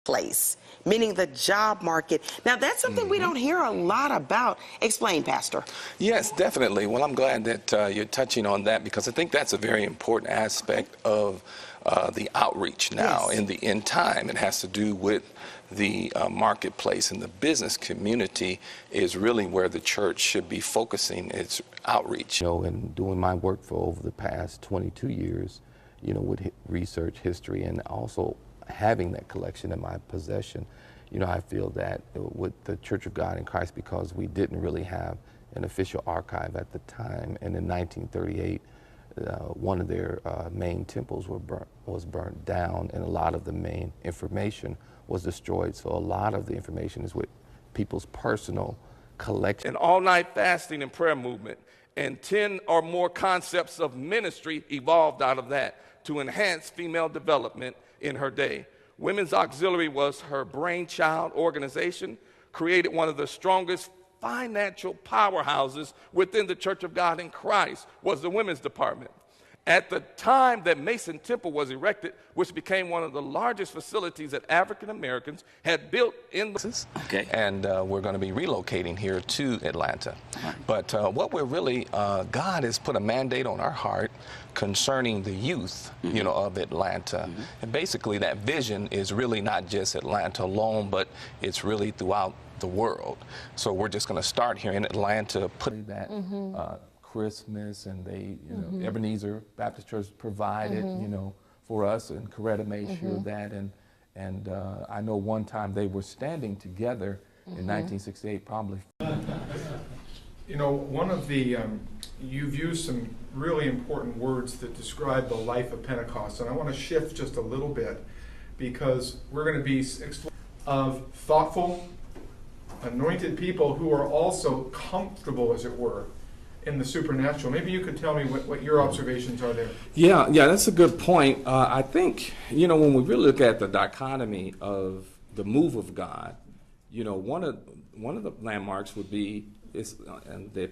place, meaning the job market. Now, that's something we don't hear a lot about. Explain, Pastor. Yes, definitely. Well, I'm glad that you're touching on that, because I think that's a very important aspect of the outreach now in the end time. It has to do with the marketplace, and the business community is really where the church should be focusing its outreach. You know, in doing my work for over the past 22 years, you know, with research, history, and also having that collection in my possession, you know, I feel that with the Church of God in Christ, because we didn't really have an official archive at the time, and in 1938, one of their main temples was burnt down, and a lot of the main information was destroyed. So a lot of the information is with people's personal collection. An all-night fasting and prayer movement, and 10 or more concepts of ministry evolved out of that to enhance female development in her day. Women's Auxiliary was her brainchild organization, created one of the strongest financial powerhouses within the Church of God in Christ, was the women's department. At the time that Mason Temple was erected, which became one of the largest facilities that African Americans had built in the... Okay. And we're going to be relocating here to Atlanta. Right. But what we're really, God has put a mandate on our heart concerning the youth, you know, of Atlanta. And basically that vision is really not just Atlanta alone, but it's really throughout the world. So we're just going to start here in Atlanta, putting that Christmas, and they, you know, Ebenezer Baptist Church provided, you know, for us, and Coretta made sure that, and I know one time they were standing together in 1968, probably. You know, one of the, you've used some really important words that describe the life of Pentecost, and I want to shift just a little bit, because we're going to be of thoughtful, anointed people who are also comfortable, as it were, in the supernatural. Maybe you could tell me what your observations are there. Yeah, that's a good point. I think, you know, when we really look at the dichotomy of the move of God, you know, one of the landmarks would be the